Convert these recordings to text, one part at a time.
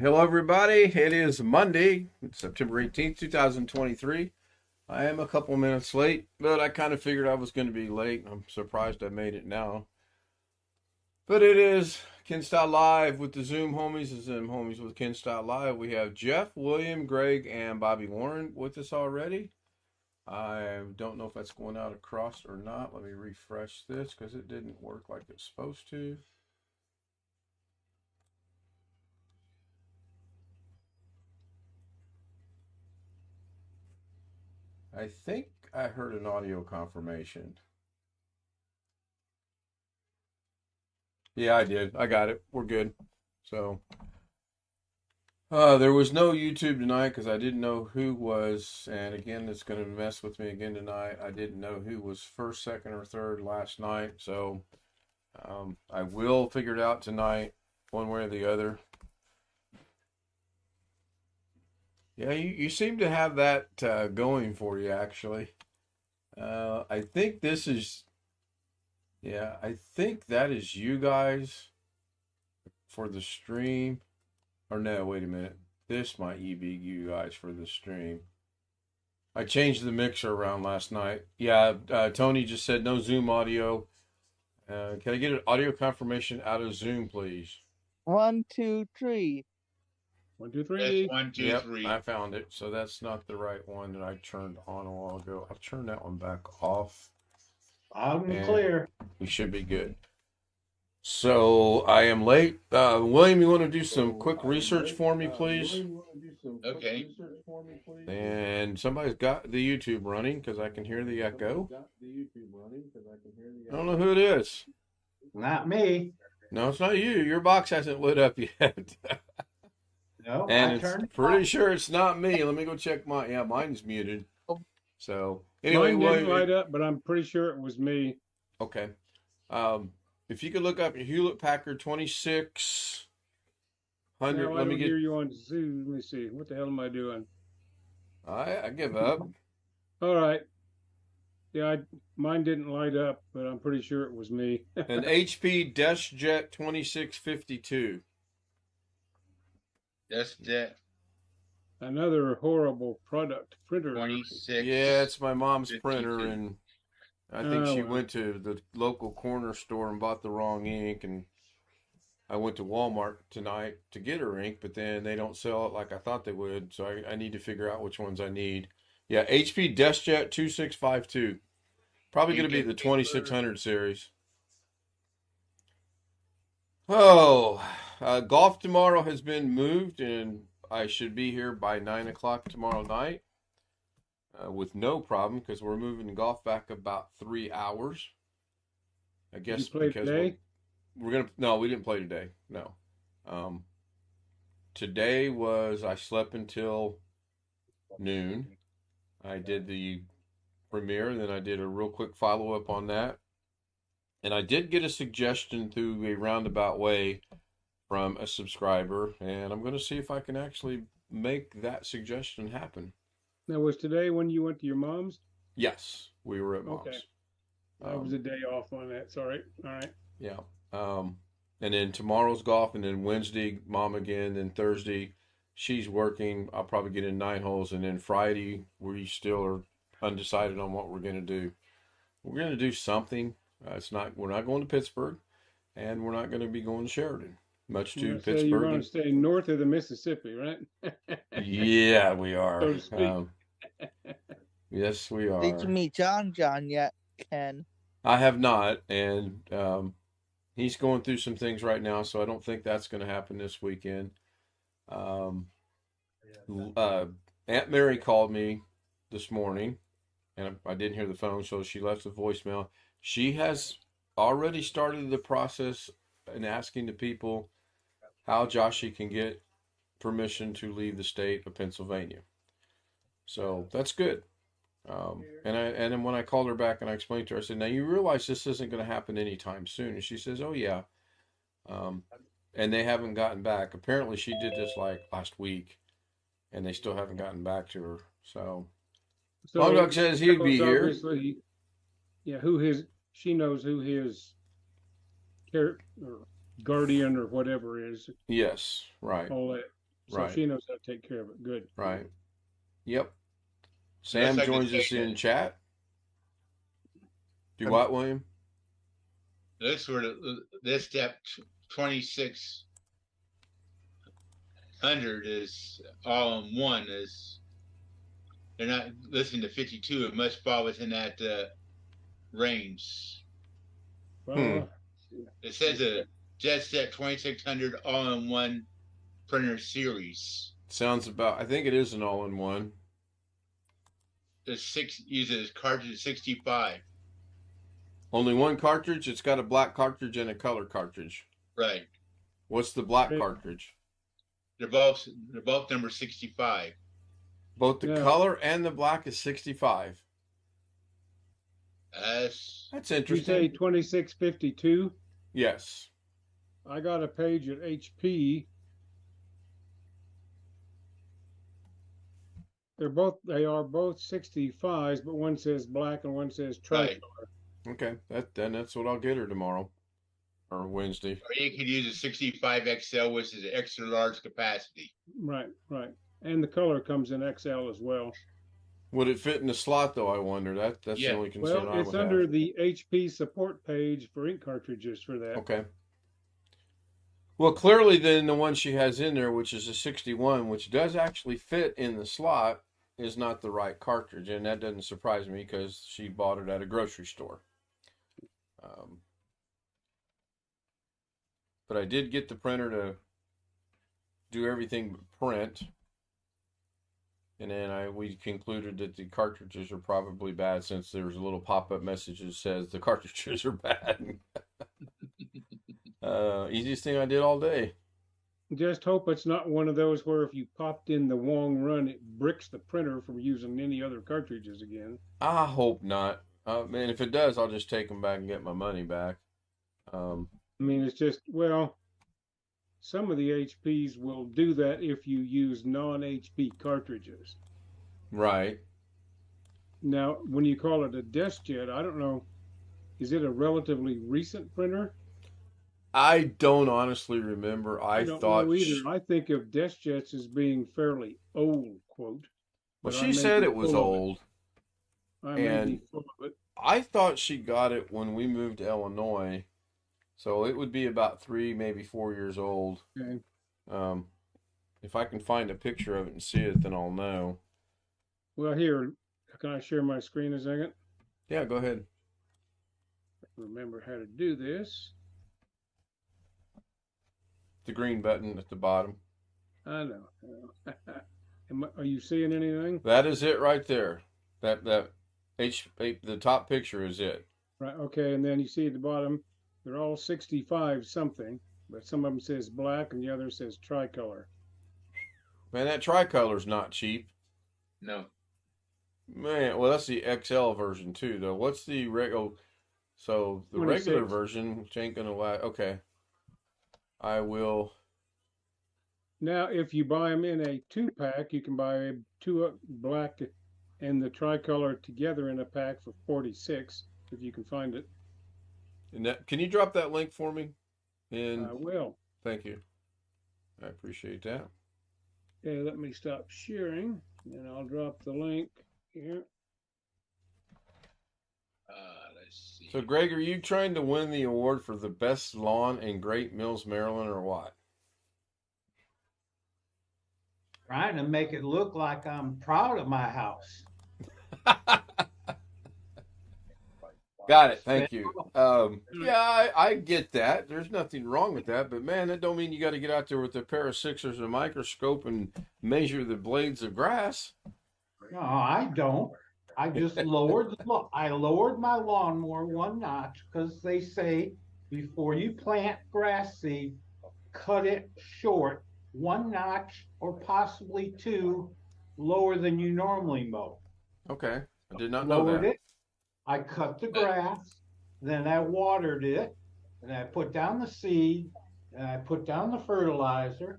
Hello, everybody. It is Monday, September 18th, 2023. I am a couple minutes late, but I kind of figured I was going to be late. I'm surprised I made it now. But it is Ken Stout Live with the Zoom homies, the Zoom homies with Ken Stout Live. We have Jeff, William, Greg, and Bobby Warren with us already. I don't know if that's going out across or not. Let me refresh this because it didn't work like it's supposed to. I think I heard an audio confirmation. Yeah, I did. I got it. We're good. So, there was no YouTube tonight because I didn't know who was, and again, it's going to mess with me again tonight. I didn't know who was first, second, or third last night. So, I will figure it out tonight, one way or the other. Yeah, you seem to have that going for you, actually. I think this is, yeah, I think that is you guys for the stream. Or no, wait a minute. This might be you guys for the stream. I changed the mixer around last night. Yeah, Tony just said no Zoom audio. Can I get an audio confirmation out of Zoom, please? 1, 2, 3. 1, 2, 3. That's 1, 2, Yep, 3. I found it. So that's not the right one that I turned on a while ago. I'll turn that one back off. Loud and clear. We should be good. So I am late. William, you want to do some quick research for me, please? Okay. And somebody's got the YouTube running because I can hear the echo. I don't know who it is. Not me. No, it's not you. Your box hasn't lit up yet. No, And I it's turned it pretty off. sure it's not me. Let me go check mine. Yeah, mine's muted. So anyway, Mine didn't William, light up, but I'm pretty sure it was me. okay. If you could look up your Hewlett Packard 2600, Now, I let me don't get. hear you on Zoom. Let me see. What the hell am I doing? I give up. All right. Yeah, mine didn't light up, but I'm pretty sure it was me. An HP DeskJet 2652. That's that Another horrible product printer. 26. Yeah, it's my mom's 52. printer, and I think Oh, she well. went to the local corner store and bought the wrong ink, and I went to Walmart tonight to get her ink, but then they don't sell it like I thought they would, so I need to figure out which ones I need. Yeah, HP DeskJet 2652. Probably going to be the 2600 series. Oh, golf tomorrow has been moved, and I should be here by 9 o'clock tomorrow night with no problem because we're moving golf back about 3 hours. I guess Did you play because today? we're gonna. No, we didn't play today. No. Today was I slept until noon. I did the premiere, then I did a real quick follow up on that. And I did get a suggestion through a roundabout way from a subscriber, and I'm going to see if I can actually make that suggestion happen. Now, was today when you went to your mom's? Yes, we were at mom's. Okay. That was a day off on that. Sorry. All right. Yeah. And then tomorrow's golf, and then Wednesday, mom again. Then Thursday, she's working. I'll probably get in 9 holes, and then Friday, we still are undecided on what we're going to do. We're going to do something. We're not going to Pittsburgh, and we're not going to be going to Sheridan. Much to Pittsburgh. You're going to stay north of the Mississippi, right? Yeah, we are. So to speak. Yes, we are. Did you meet John yet, Ken? I have not, and he's going through some things right now, so I don't think that's going to happen this weekend. Um, Aunt Mary called me this morning, and I didn't hear the phone, so she left a voicemail. She has already started the process and asking the people how Joshy can get permission to leave the state of Pennsylvania. So that's good. And then when I called her back and I explained to her, I said, "Now you realize this isn't going to happen anytime soon." And she says, "Oh yeah." Um, and they haven't gotten back. Apparently, she did this like last week, and they still haven't gotten back to her. So Long Dog says he'd be here. Obviously, yeah, she knows who his care or guardian or whatever is. Yes, right, All that. So right, she knows how to take care of it. Good. right. Yep. Sam joins us in chat. Do what, William? This sort of this step 2600 is all in one. Is they're not listening to 52. It must fall within that range. Well, It says a JetStep 2600 all in one printer series. Sounds about. I think it is an all-in-one. The uses cartridge 65. Only one cartridge. It's got a black cartridge and a color cartridge. Right. What's the black cartridge? They're both number 65. Both the color and the black is 65. That's you interesting. say 2652? Yes. I got a page at HP. They are both 65s, but one says black and one says tricolor. Right. Okay, that's what I'll get her tomorrow or Wednesday. Or you could use a 65 XL, which is extra large capacity. Right. And the color comes in XL as well. Would it fit in the slot though? I wonder. That's the only concern I would have. It's under the HP support page for ink cartridges for that. Okay. Well, clearly then the one she has in there, which is a 61, which does actually fit in the slot, is not the right cartridge, and that doesn't surprise me because she bought it at a grocery store. But I did get the printer to do everything but print, and then we concluded that the cartridges are probably bad since there was a little pop-up message that says the cartridges are bad. Easiest thing I did all day. Just hope it's not one of those where if you popped in the wrong run, it bricks the printer from using any other cartridges again. I hope not. Man, if it does, I'll just take them back and get my money back. I mean, it's just, some of the HPs will do that if you use non-HP cartridges. Right. Now, when you call it a DeskJet, I don't know, is it a relatively recent printer? I don't honestly remember. I don't know either. I think of DeskJets as being fairly old, quote. Well, she said it was old. I may be full of it. I thought she got it when we moved to Illinois. So it would be about 3, maybe 4 years old. Okay. If I can find a picture of it and see it, then I'll know. Well, here, can I share my screen a second? Yeah, go ahead. Remember how to do this. The green button at the bottom. I know. Are you seeing anything? That is it right there. The top picture is it. Right. Okay. And then you see at the bottom, they're all 65 something, but some of them says black and the other says tricolor. Man, that tricolor's not cheap. No. Man, well, that's the XL version too, though. What's the regular? So the 26. regular version, which ain't gonna last. Okay. I will. Now, if you buy them in a 2-pack, you can buy 2 black and the tricolor together in a pack for 46, if you can find it. And can you drop that link for me? And I will. Thank you. I appreciate that. Okay, let me stop sharing, and I'll drop the link here. Let's see. So, Greg, are you trying to win the award for the best lawn in Great Mills, Maryland, or what? Trying to make it look like I'm proud of my house. Got it. Thank you. Yeah, I get that. There's nothing wrong with that, but man, that don't mean you got to get out there with a pair of sixers and a microscope and measure the blades of grass. No, I don't. I just I lowered my lawnmower one notch because they say before you plant grass seed, cut it short, one notch or possibly two lower than you normally mow. Okay, I did not know Lowered that. it. I cut the grass, then I watered it, and I put down the seed, and I put down the fertilizer.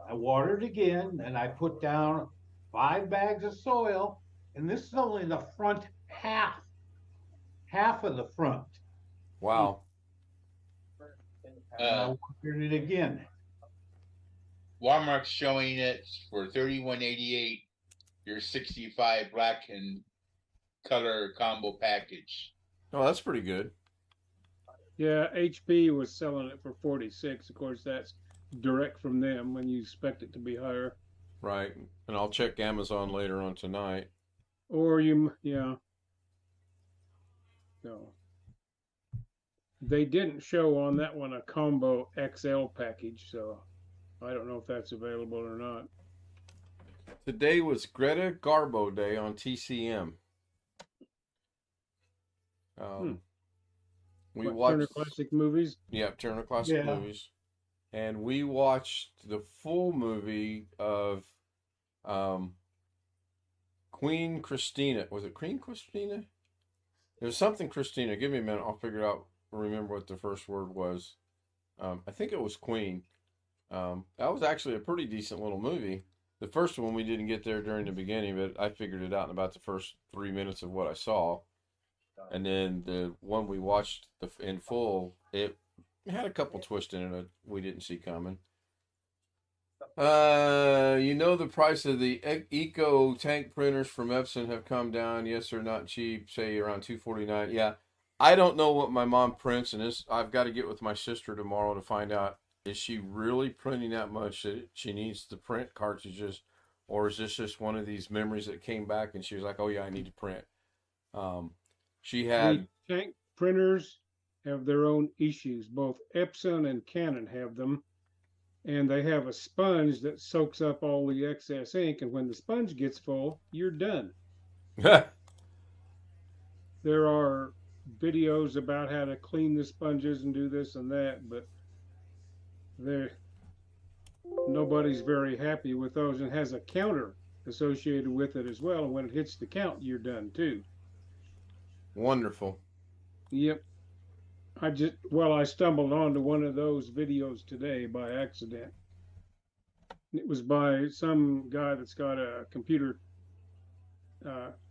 I watered again, and I put down 5 bags of soil, and this is only the front half of the front. Wow. And I watered it again. Walmart's showing it for $31.88. Your 65 black and color combo package. Oh, that's pretty good. Yeah, HP was selling it for 46. Of course, that's direct from them when you expect it to be higher. Right. And I'll check Amazon later on tonight. Or yeah. No. They didn't show on that one a combo XL package, so I don't know if that's available or not. Today was Greta Garbo Day on TCM. We What, watched Turner Classic Movies. Yeah, Turner Classic Yeah. Movies. And we watched the full movie of Queen Christina. Was it Queen Christina? It was something Christina. Give me a minute. I'll figure it out. Remember what the first word was. I think it was Queen. That was actually a pretty decent little movie. The first one we didn't get there during the beginning, but I figured it out in about the first 3 minutes of what I saw. And then the one we watched in full, it had a couple twists in it that we didn't see coming. The price of the Eco tank printers from Epson have come down. Yes, they're not cheap. Say around $249. Yeah, I don't know what my mom prints, and I've got to get with my sister tomorrow to find out, is she really printing that much that she needs to print cartridges, or is this just one of these memories that came back and she was like, oh yeah, I need to print. She had The tank printers have their own issues. Both Epson and Canon have them. And they have a sponge that soaks up all the excess ink. And when the sponge gets full, you're done. There are videos about how to clean the sponges and do this and that, but nobody's very happy with those, and has a counter associated with it as well. And when it hits the count, you're done too. Wonderful. Yep. I stumbled onto one of those videos today by accident. It was by some guy that's got a computer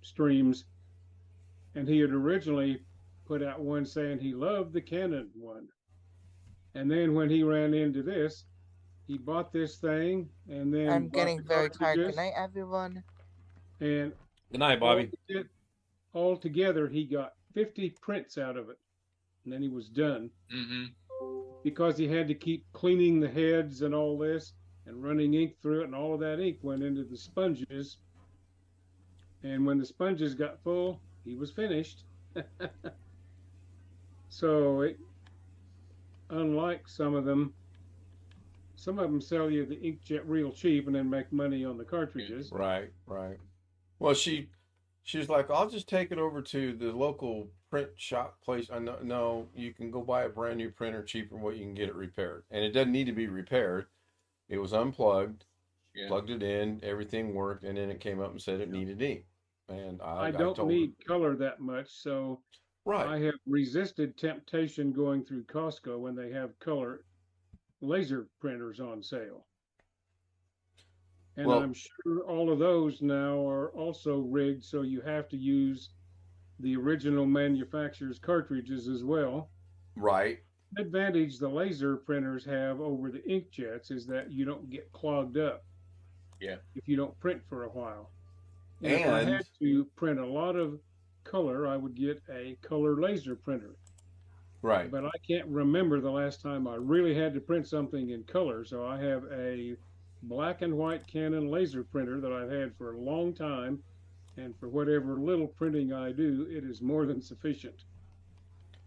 streams, and he had originally put out one saying he loved the Canon one. And then when he ran into this, he bought this thing, and then I'm getting very tired. cartridges. Good night, everyone. And Good night, Bobby. altogether, he got 50 prints out of it, and then he was done. Mm-hmm. Because he had to keep cleaning the heads and all this and running ink through it, and all of that ink went into the sponges. And when the sponges got full, he was finished. So unlike some of them sell you the inkjet real cheap and then make money on the cartridges. Right. Well, she's like, I'll just take it over to the local print shop place. I know, no, you can go buy a brand new printer cheaper than what you can get it repaired. And it doesn't need to be repaired. It was unplugged, plugged it in, everything worked, and then it came up and said it needed ink. And I don't told need color that much, so right. I have resisted temptation going through Costco when they have color laser printers on sale. And Well, I'm sure all of those now are also rigged, so you have to use the original manufacturer's cartridges as well. right. The advantage the laser printers have over the inkjets is that you don't get clogged up. Yeah. If you don't print for a while. And if I had to print a lot of color, I would get a color laser printer. Right. But I can't remember the last time I really had to print something in color, so I have a black and white Canon laser printer that I've had for a long time, and for whatever little printing I do, it is more than sufficient.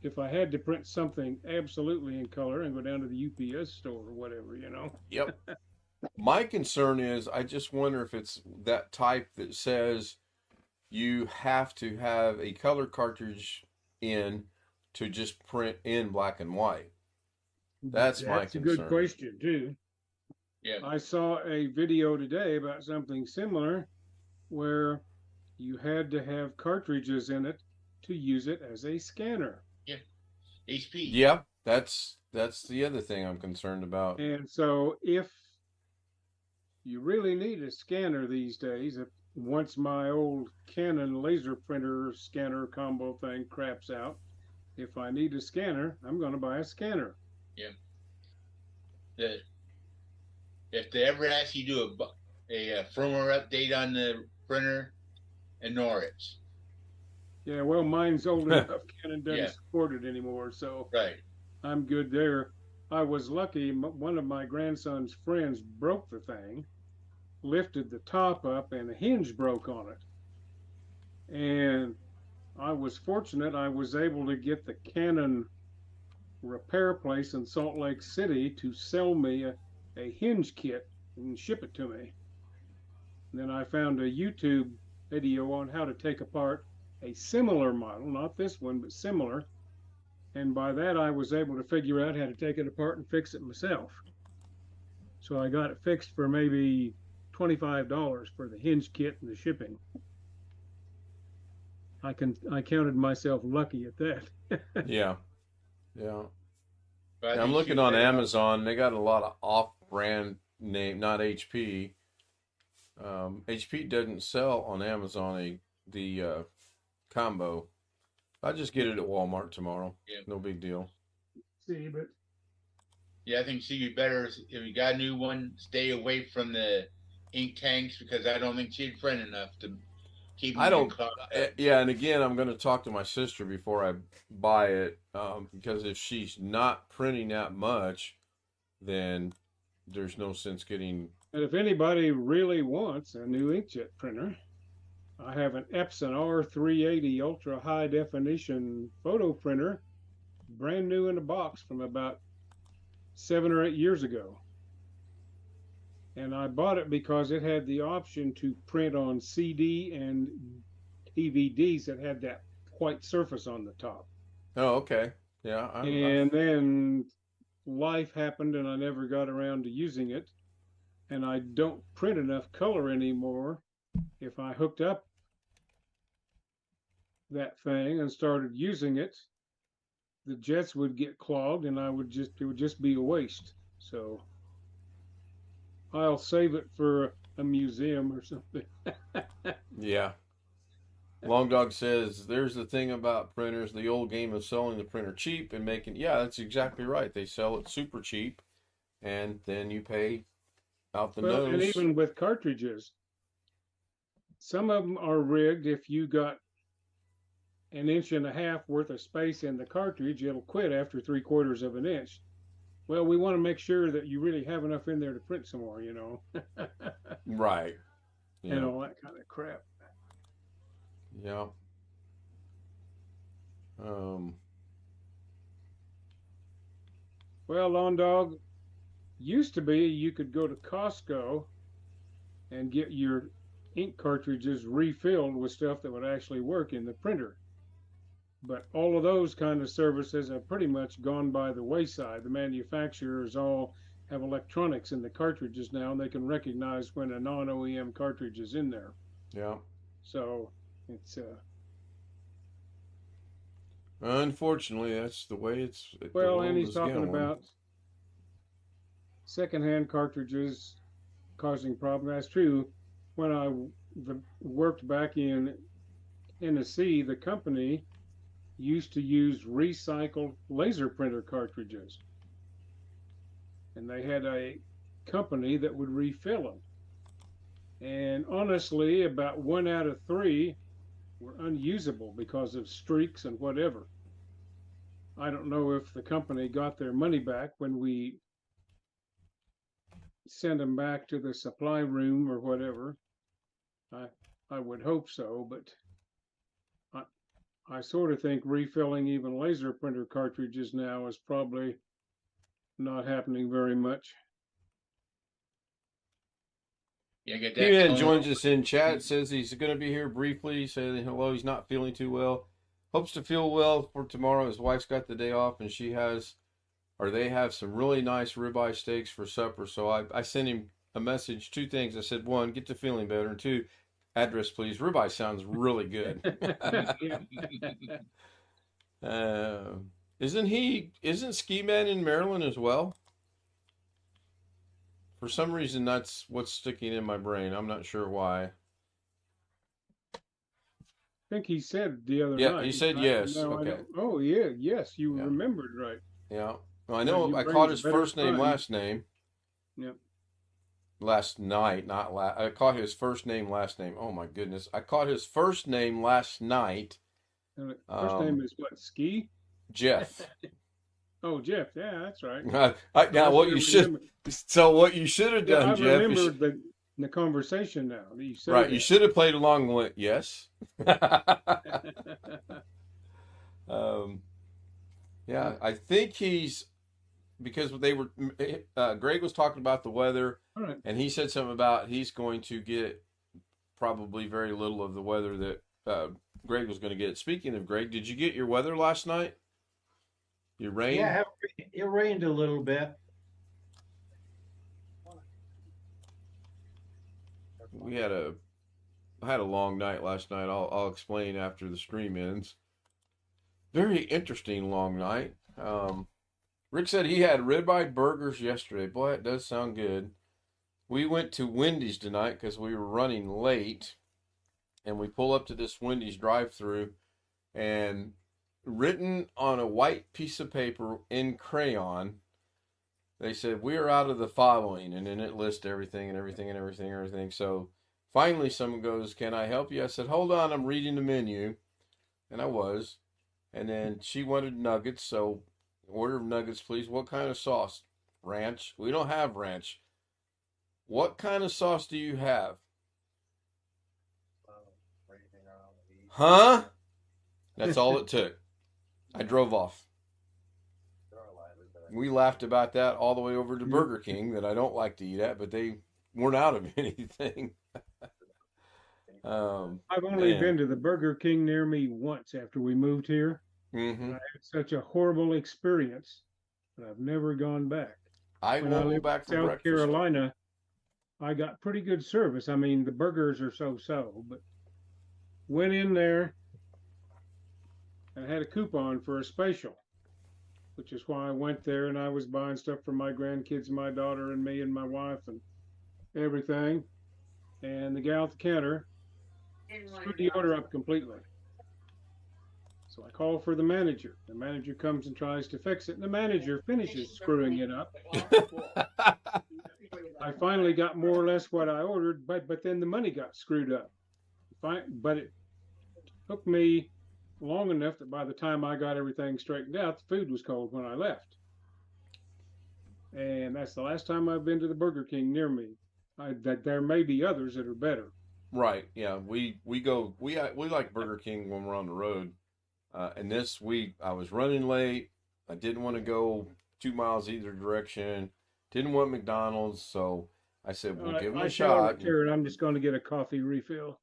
if I had to print something absolutely in color and go down to the UPS store or whatever, Yep. My concern is I just wonder if it's that type that says you have to have a color cartridge in to just print in black and white. That's my That's a good concern. question too. Yeah. I saw a video today about something similar where you had to have cartridges in it to use it as a scanner. HP. Yeah, that's the other thing I'm concerned about. And so if you really need a scanner these days, if once my old Canon laser printer scanner combo thing craps out, if I need a scanner, I'm going to buy a scanner. Yeah. If they ever ask you to do a firmware update on the printer, ignore it. Yeah, well, mine's old enough. Canon doesn't Yeah. support it anymore, so Right. I'm good there. I was lucky. One of my grandson's friends broke the thing, lifted the top up, and a hinge broke on it. And I was fortunate. I was able to get the Canon repair place in Salt Lake City to sell me a hinge kit and ship it to me. And then I found a YouTube video on how to take apart a similar model, not this one, but similar. And by that, I was able to figure out how to take it apart and fix it myself. So I got it fixed for maybe $25 for the hinge kit and the shipping. I counted myself lucky at that. Yeah. Yeah. But I Yeah, I'm think looking shoot on that up. Amazon. They got a lot of off-brand name, not HP. HP doesn't sell on Amazon the combo. I just get it at Walmart tomorrow. Yeah. No big deal. See, but Yeah, I think you better if you got a new one, stay away from the ink tanks because I don't think she'd print enough to keep them I don't. clogged up. Yeah, and again, I'm going to talk to my sister before I buy it because if she's not printing that much, then there's no sense getting. and if anybody really wants a new inkjet printer, I have an Epson R380 ultra high definition photo printer, brand new in a box from about 7 or 8 years ago. And I bought it because it had the option to print on CD and DVDs that had that white surface on the top. Oh, okay. Yeah. And then life happened and I never got around to using it. And I don't print enough color anymore. If I hooked up that thing and started using it, the jets would get clogged and it would just be a waste. So I'll save it for a museum or something. Yeah. Long Dog says there's the thing about printers, the old game of selling the printer cheap and making. Yeah, that's exactly right. They sell it super cheap, and then you pay out the Well, and nose. even with cartridges, some of them are rigged. If you got an inch and a half worth of space in the cartridge, it'll quit after 3/4 of an inch. Well, we want to make sure that you really have enough in there to print some more, Right. and Yeah. all that kind of crap. Yeah. Well, Lawn Dog, used to be you could go to Costco and get your ink cartridges refilled with stuff that would actually work in the printer. But all of those kind of services have pretty much gone by the wayside. The manufacturers all have electronics in the cartridges now, and they can recognize when a non-OEM cartridge is in there. Yeah. So it's Unfortunately, that's the way the well, world and he's is talking going. about secondhand cartridges causing problems. That's true. When I worked back in Tennessee, the company used to use recycled laser printer cartridges. And they had a company that would refill them. And honestly, about 1 out of 3 were unusable because of streaks and whatever. I don't know if the company got their money back when we sent them back to the supply room or whatever. I would hope so, but I sort of think refilling even laser printer cartridges now is probably not happening very much. Yeah, get He that man tone. joins us in chat. Says he's going to be here briefly. Saying hello. He's not feeling too well. Hopes to feel well for tomorrow. His wife's got the day off, and they have some really nice ribeye steaks for supper. So I sent him a message. Two things. I said, one, get to feeling better, and two, address please. Ribeye sounds really good. Isn't Ski Man in Maryland as well? For some reason, that's what's sticking in my brain. I'm not sure why. I think he said the other Yeah, night. he said right? yes. No, I Okay. don't. Oh, yeah, yes, you Yeah. remembered right. Yeah. Well, I Yeah, know your I brain's caught a his better first name, sponge. last name. Yep. Last night, not last. I caught his first name, last name. Oh my goodness! I caught his first name last night. And first name is what? Ski? Jeff. Oh, Jeff. Yeah, that's right. Now, what you should have Yeah, done, I Jeff, is remembered the conversation now that you said right. that. You should have played along and went yes. Yeah, I think because Greg was talking about the weather, All right. and he said something about he's going to get probably very little of the weather that Greg was going to get. Speaking of Greg, did you get your weather last night? Your rain? Yeah, it rained a little bit. I had a long night last night. I'll explain after the stream ends. Very interesting long night. Rick said he had ribeye burgers yesterday. Boy, it does sound good. We went to Wendy's tonight because we were running late, and we pull up to this Wendy's drive-through, and written on a white piece of paper in crayon, they said, "We are out of the following," and then it lists everything and everything and everything and everything. So finally someone goes, "Can I help you?" I said, "Hold on, I'm reading the menu." And I was. And then she wanted nuggets, so order of nuggets, please. What kind of sauce? Ranch? We don't have ranch. What kind of sauce do you have? Huh? That's all it took. I drove off. We laughed about that all the way over to Burger King that I don't like to eat at, but they weren't out of anything. I've only been to the Burger King near me once after we moved here. Mm-hmm. I had such a horrible experience that I've never gone back. I When won't I go lived back in for South breakfast. Carolina, I got pretty good service. I mean, the burgers are so-so, but went in there and had a coupon for a special, which is why I went there, and I was buying stuff for my grandkids, my daughter, and me and my wife and everything. And the gal at the counter screwed the order up completely. So I call for the manager. The manager comes and tries to fix it, and the manager finishes screwing it up. I finally got more or less what I ordered, but then the money got screwed up. But it took me long enough that by the time I got everything straightened out, the food was cold when I left. And that's the last time I've been to the Burger King near me. That there may be others that are better. Right. Yeah. We like Burger King when we're on the road. And this week I was running late. I didn't want to go 2 miles either direction. Didn't want McDonald's, so I said we'll give them a shot. I'm just going to get a coffee refill.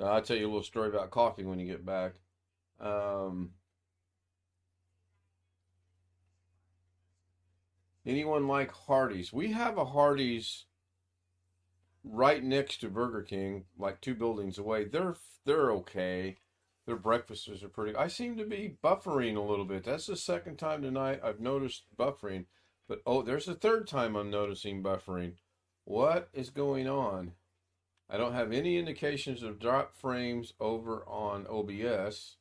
I'll tell you a little story about coffee when you get back. Anyone like Hardee's? We have a Hardee's right next to Burger King, like 2 buildings away. They're okay. Their breakfasts are pretty. I seem to be buffering a little bit. That's the second time tonight I've noticed buffering. But there's a third time I'm noticing buffering. What is going on? I don't have any indications of drop frames over on OBS,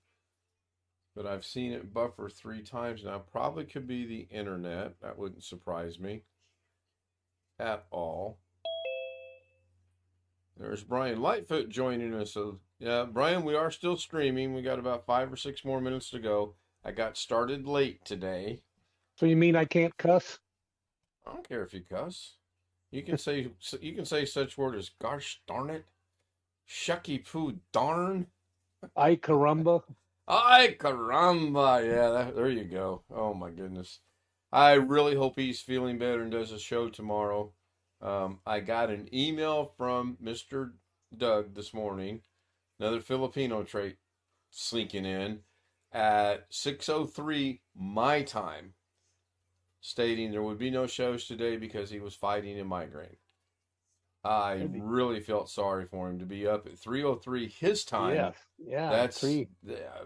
but I've seen it buffer 3 times now. Probably could be the internet. That wouldn't surprise me at all. There's Brian Lightfoot joining us. So yeah, Brian, we are still streaming. We got about 5 or 6 more minutes to go. I got started late today. So you mean I can't cuss? I don't care if you cuss. You can say such word as "gosh darn it," "shucky poo darn." Ay caramba. Ay, caramba. Yeah, there you go. Oh, my goodness. I really hope he's feeling better and does a show tomorrow. I got an email from Mr. Doug this morning, another Filipino trait sneaking in at 6:03 my time, stating there would be no shows today because he was fighting a migraine. I really felt sorry for him to be up at 3:03 his time. Yes. Yeah. That's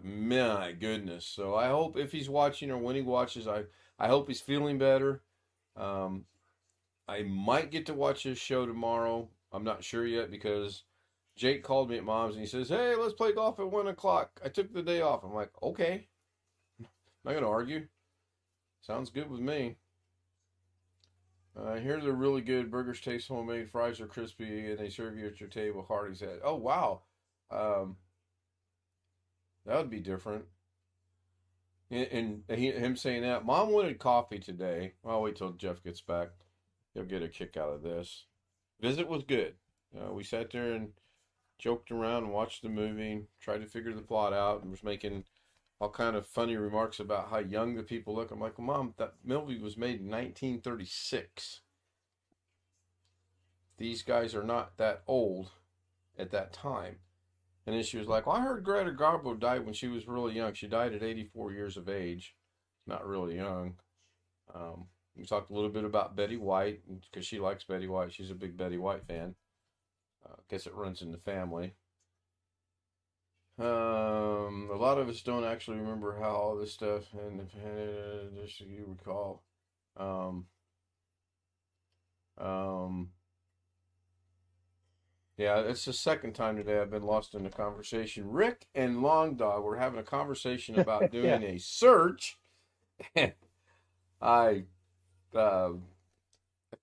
my goodness. So I hope if he's watching or when he watches, I hope he's feeling better. I might get to watch his show tomorrow. I'm not sure yet because Jake called me at Mom's and he says, "Hey, let's play golf at 1 o'clock. I took the day off." I'm like, "Okay, not gonna argue. Sounds good with me." Here they're really good. Burgers taste homemade. Fries are crispy, and they serve you at your table. Hardy's had. Oh wow, that would be different. And him saying that, Mom wanted coffee today. I'll wait till Jeff gets back. He'll get a kick out of this. Visit was good. We sat there and joked around and watched the movie, tried to figure the plot out, and was making all kind of funny remarks about how young the people look. I'm like, well, Mom, that movie was made in 1936. These guys are not that old at that time. And then she was like, well, I heard Greta Garbo died when she was really young. She died at 84 years of age. Not really young. We talked a little bit about Betty White because she likes Betty White. She's a big Betty White fan. Guess it runs in the family. A lot of us don't actually remember how all this stuff, and just so you recall. Yeah, it's the second time today I've been lost in the conversation. Rick and Long Dog were having a conversation about doing a search, and I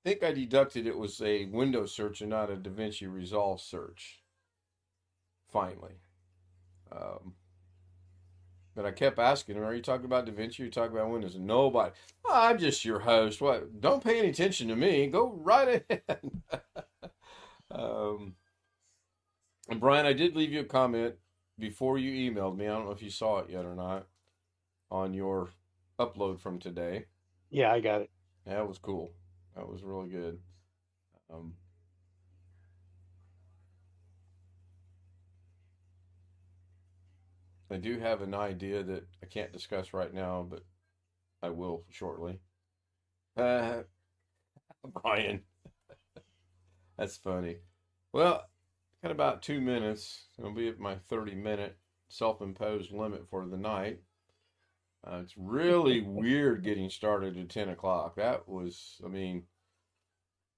think I deducted it was a Windows search and not a DaVinci Resolve search. Finally. But I kept asking him, are you talking about DaVinci or are you talking about Windows? And nobody. Oh, I'm just your host. What? Don't pay any attention to me. Go right ahead. And Brian, I did leave you a comment before you emailed me. I don't know if you saw it yet or not on your upload from today. Yeah, I got it. That was cool. That was really good. I do have an idea that I can't discuss right now, but I will shortly. Brian, that's funny. Well, got about 2 minutes. It'll be at my 30-minute self-imposed limit for the night. It's really weird getting started at 10 o'clock. That was,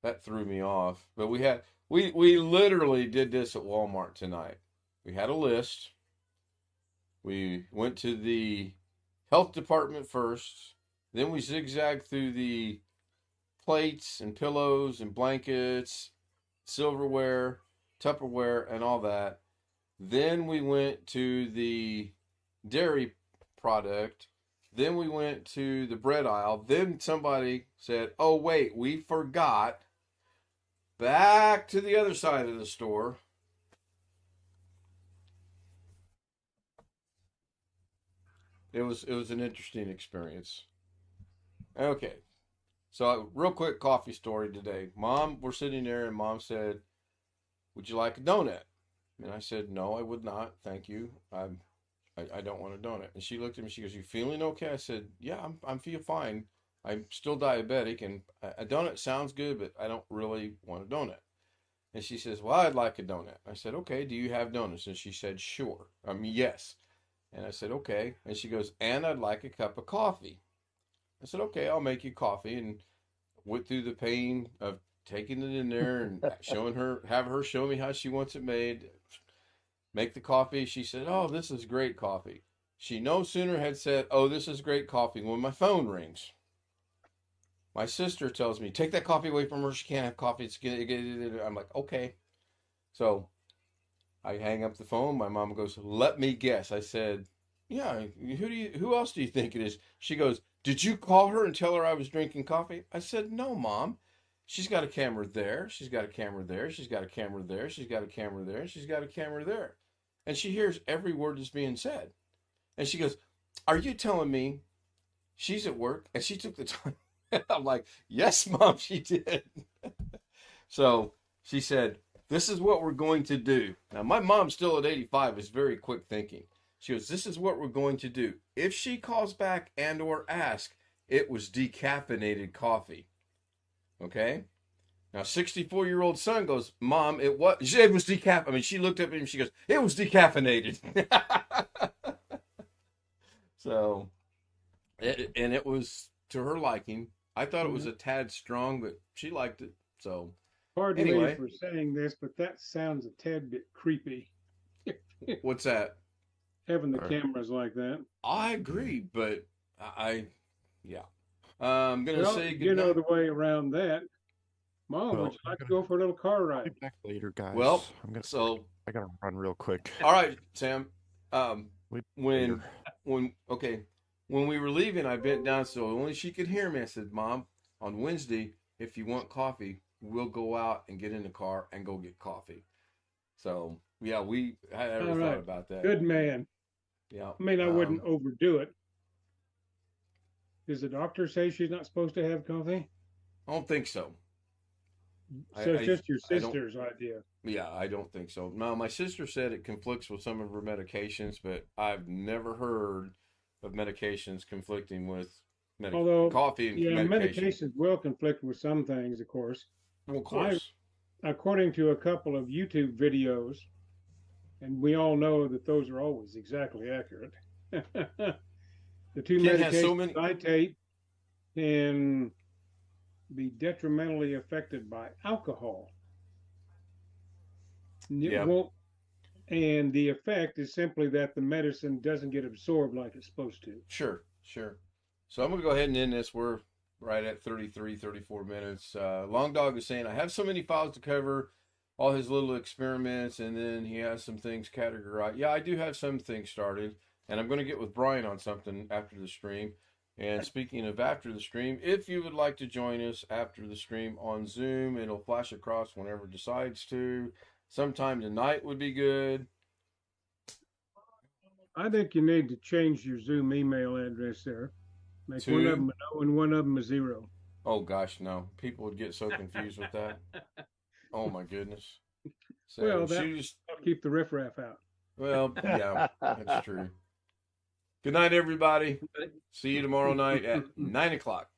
that threw me off. But we literally did this at Walmart tonight. We had a list. We went to the health department first. Then we zigzagged through the plates and pillows and blankets, silverware, Tupperware, and all that. Then we went to the dairy product. Then we went to the bread aisle. Then somebody said, oh, wait, we forgot. Back to the other side of the store. It was an interesting experience. Okay. So real quick coffee story today. Mom, we're sitting there and Mom said, would you like a donut? And I said, no, I would not. Thank you. I don't want a donut. And she looked at me, she goes, you feeling okay? I said, yeah, I'm feel fine. I'm still diabetic and a donut sounds good, but I don't really want a donut. And she says, well, I'd like a donut. I said, okay, do you have donuts? And she said, sure. Yes. And I said, okay. And she goes, and I'd like a cup of coffee. I said, okay, I'll make you coffee. And went through the pain of taking it in there and have her show me how she wants it made. Make the coffee. She said, oh, this is great coffee. She no sooner had said, oh, this is great coffee, when my phone rings. My sister tells me, take that coffee away from her. She can't have coffee. I'm like, okay. So I hang up the phone. My mom goes, let me guess. I said, yeah, who else do you think it is? She goes, did you call her and tell her I was drinking coffee? I said, no, Mom. She's got a camera there. She's got a camera there. She's got a camera there. She's got a camera there. She's got a camera there. and she hears every word that's being said. And she goes, "Are you telling me she's at work and she took the time?" I'm like, "Yes, Mom, she did." So she said, "This is what we're going to do." Now, my mom, still at 85, is very quick thinking. She goes, "This is what we're going to do. If she calls back and or asks, it was decaffeinated coffee." Okay? Now, 64-year-old son goes, "Mom, it was decaffeinated." I mean, she looked at me and she goes, "It was decaffeinated." So, and it was to her liking. I thought it was a tad strong, but she liked it. So, Pardon anyway. me for saying this, but that sounds a tad bit creepy. What's that? Having the cameras like that. I agree, but yeah. I'm going to Well, say good you know night. the way around that. Mom, Well, would you I'm like to gonna go for a little car be ride? back later, guys. Well, I gotta run real quick. all right, Sam. Wait, When later. when we were leaving, I bent down so only she could hear me. I said, "Mom, on Wednesday, if you want coffee, we'll go out and get in the car and go get coffee." So yeah, I never All thought right. about that. Good man. Yeah. I mean, I wouldn't overdo it. Does the doctor say she's not supposed to have coffee? I don't think so. So it's just your I don't- sister's idea. Yeah, I don't think so. No, my sister said it conflicts with some of her medications, but I've never heard of medications conflicting with Although, coffee and yeah, medication. medications will conflict with some things, of course. Well, of course. According to a couple of YouTube videos, and we all know that those are always exactly accurate. The two Ken has medications so many- I take can be detrimentally affected by alcohol. It Yeah. won't, and the effect is simply that the medicine doesn't get absorbed like it's supposed to. Sure. So I'm going to go ahead and end this. We're right at 33, 34 minutes. Long Dog is saying, "I have so many files to cover, all his little experiments, and then he has some things categorized." Yeah, I do have some things started, and I'm going to get with Brian on something after the stream. And speaking of after the stream, if you would like to join us after the stream on Zoom, it'll flash across whenever it decides to. Sometime tonight would be good. I think you need to change your Zoom email address there. Make one To- of them an O and one of them a 0. Oh gosh, no. People would get so confused with that. Oh my goodness. So Well, that- she just, I'll keep the riffraff out. well, yeah, that's true. Good night, everybody. See you tomorrow night at 9 o'clock.